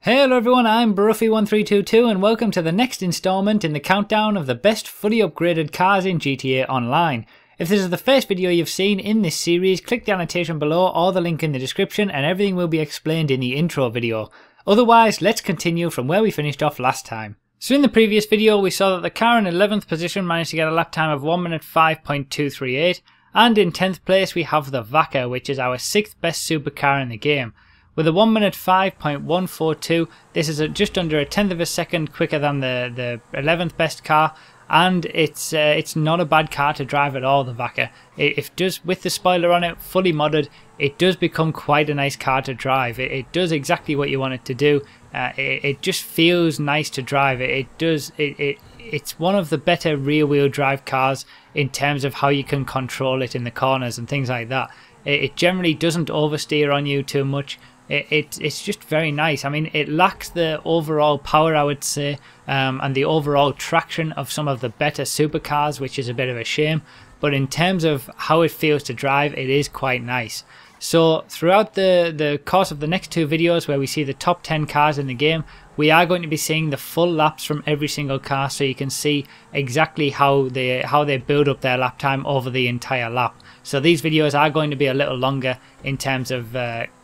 Hello everyone, I'm Bruffy1322 and welcome to the next installment in the countdown of the best fully upgraded cars in GTA Online. If this is the first video you've seen in this series, click the annotation below or the link in the description and everything will be explained in the intro video. Otherwise, let's continue from where we finished off last time. So in the previous video we saw that the car in 11th position managed to get a lap time of 1 minute 5.238, and in 10th place we have the Vaca, which is our 6th best supercar in the game. With a 1 minute 5.142, this is just under a tenth of a second quicker than the 11th best car, and it's not a bad car to drive at all, the Vaca. It does, with the spoiler on it, fully modded, it does become quite a nice car to drive. It does exactly what you want it to do. It just feels nice to drive. It's one of the better rear wheel drive cars in terms of how you can control it in the corners and things like that. It generally doesn't oversteer on you too much. It's just very nice. I mean, it lacks the overall power, I would say, and the overall traction of some of the better supercars, which is a bit of a shame. But in terms of how it feels to drive, it is quite nice. So throughout the course of the next two videos where we see the top 10 cars in the game, we are going to be seeing the full laps from every single car, so you can see exactly how they build up their lap time over the entire lap. So these videos are going to be a little longer in terms of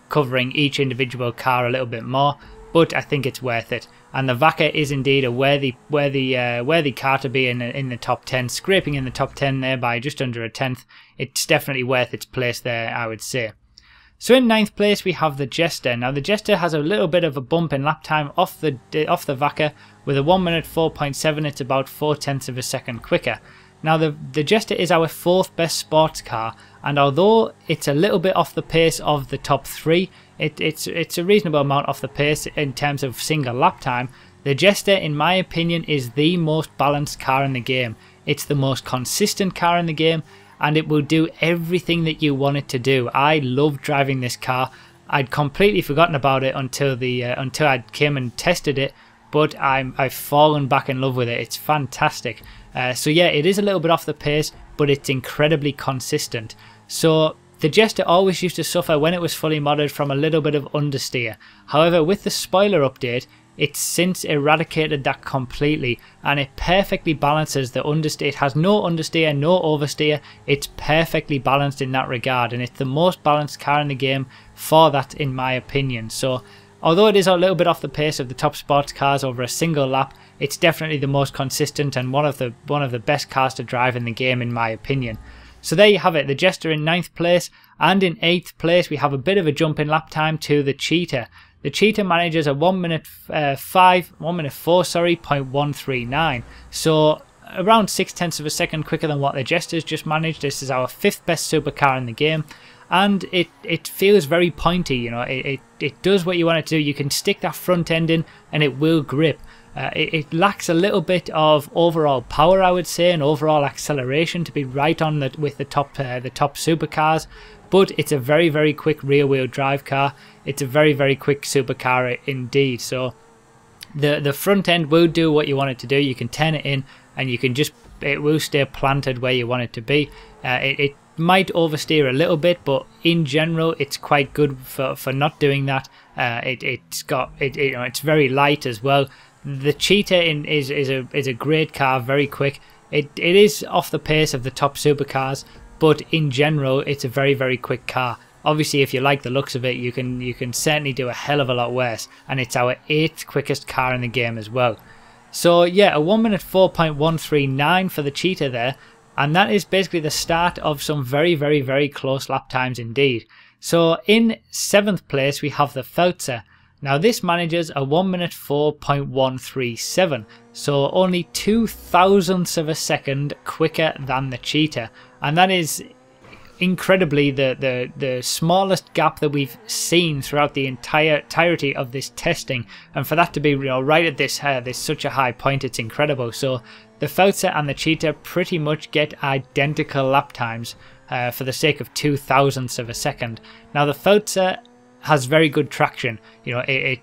covering each individual car a little bit more, but I think it's worth it. And the Vaca is indeed a worthy car to be in the top 10, scraping in the top 10 there by just under a tenth. It's definitely worth its place there, I would say. So in 9th place we have the Jester. Now the Jester has a little bit of a bump in lap time off the Vaca. With a 1 minute 4.7, it's about 4/10 of a second quicker. Now the Jester is our 4th best sports car, and although it's a little bit off the pace of the top 3, it's a reasonable amount off the pace in terms of single lap time. The Jester, in my opinion, is the most balanced car in the game. It's the most consistent car in the game, and it will do everything that you want it to do. I love driving this car. I'd completely forgotten about it until I came and tested it, but I've fallen back in love with it. It's fantastic. So yeah, it is a little bit off the pace, but it's incredibly consistent. So the Jester always used to suffer when it was fully modded from a little bit of understeer. However, with the spoiler update, it's since eradicated that completely, and it perfectly balances the understeer. It has no understeer, no oversteer. It's perfectly balanced in that regard, and it's the most balanced car in the game for that, in my opinion. So although it is a little bit off the pace of the top sports cars over a single lap, it's definitely the most consistent and one of the best cars to drive in the game, in my opinion. So there you have it, the Jester in 9th place, and in 8th place we have a bit of a jump in lap time to the Cheetah. The Cheetah manages a 1 minute 4.139, so around 6/10 of a second quicker than what the Jester's just managed. This is our 5th best supercar in the game, and it feels very pointy. You know, it does what you want it to do. You can stick that front end in and it will grip. It lacks a little bit of overall power, I would say, and overall acceleration to be right on with the top supercars. But it's a very, very quick rear wheel drive car. It's a very, very quick supercar indeed. So the front end will do what you want it to do. You can turn it in and it will stay planted where you want it to be. It might oversteer a little bit, but in general it's quite good for not doing that. It's very light as well. The Cheetah is a great car, very quick. It is off the pace of the top supercars, but in general it's a very, very quick car. Obviously, if you like the looks of it, you can certainly do a hell of a lot worse, and it's our 8th quickest car in the game as well. So yeah, a 1 minute 4.139 for the Cheetah there, and that is basically the start of some very, very, very close lap times indeed. So in 7th place we have the Feltzer. Now this manages a 1 minute 4.137, so only 0.02 of a second quicker than the Cheetah, and that is incredibly the smallest gap that we've seen throughout the entirety of this testing, and for that to be, you know, right at this such a high point, it's incredible. So the Feltzer and the Cheetah pretty much get identical lap times for the sake of 0.02 of a second. Now the Feltzer has very good traction. You know, it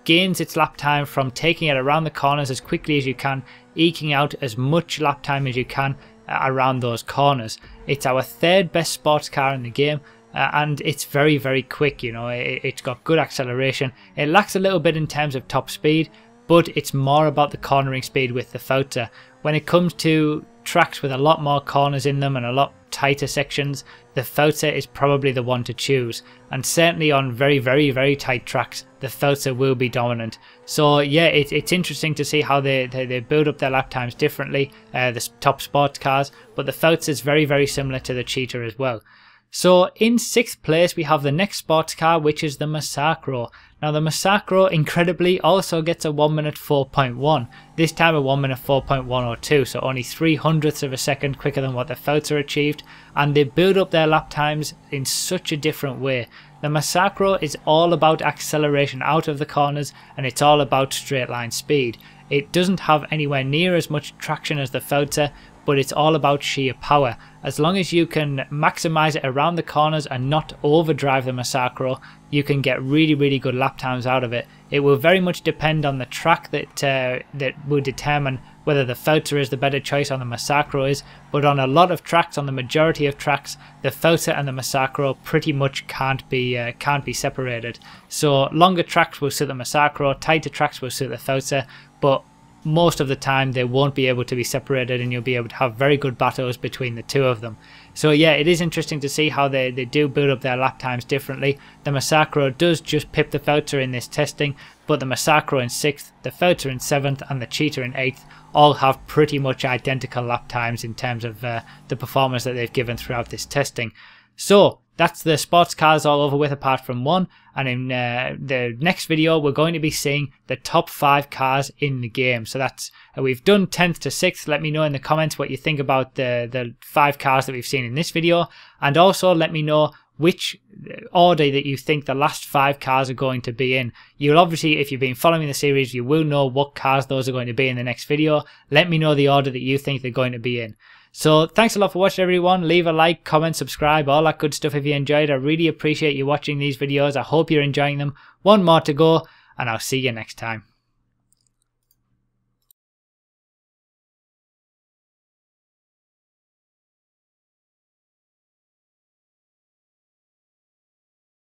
gains its lap time from taking it around the corners as quickly as you can, eking out as much lap time as you can around those corners. It's our 3rd best sports car in the game, and it's very, very quick. You know, it's got good acceleration. It lacks a little bit in terms of top speed, but it's more about the cornering speed with the Fauza. When it comes to tracks with a lot more corners in them and a lot tighter sections, the Fauza is probably the one to choose, and certainly on very, very, very tight tracks the Fauza will be dominant. So yeah, it's interesting to see how they build up their lap times differently, the top sports cars, but the Fauza is very, very similar to the Cheetah as well. So in 6th place we have the next sports car, which is the Massacro. Now the Massacro incredibly also gets a 1 minute 4.1, this time a 1 minute 4.102, so only 0.03 of a second quicker than what the Fauza achieved, and they build up their lap times in such a different way. The Massacro is all about acceleration out of the corners, and it's all about straight line speed. It doesn't have anywhere near as much traction as the Fauza, but it's all about sheer power. As long as you can maximize it around the corners and not overdrive the Massacro, you can get really, really good lap times out of it. It will very much depend on the track that will determine whether the Fauza is the better choice or the Massacro is, but on a lot of tracks, on the majority of tracks, the Fauza and the Massacro pretty much can't be separated. So longer tracks will suit the Massacro, tighter tracks will suit the Fauza, but most of the time they won't be able to be separated, and you'll be able to have very good battles between the two of them. So yeah, it is interesting to see how they do build up their lap times differently. The Massacro does just pip the Fauza in this testing, but the Massacro in 6th, the Fauza in 7th and the Cheetah in 8th all have pretty much identical lap times in terms of the performance that they've given throughout this testing. So that's the sports cars all over with apart from one, and in the next video we're going to be seeing the top 5 cars in the game. So that's we've done 10th to 6th. Let me know in the comments what you think about the 5 cars that we've seen in this video, and also let me know which order that you think the last 5 cars are going to be in. You'll obviously, if you've been following the series, you will know what cars those are going to be in the next video. Let me know the order that you think they're going to be in. So thanks a lot for watching, everyone. Leave a like, comment, subscribe, all that good stuff if you enjoyed. I really appreciate you watching these videos. I hope you're enjoying them. One more to go, and I'll see you next time.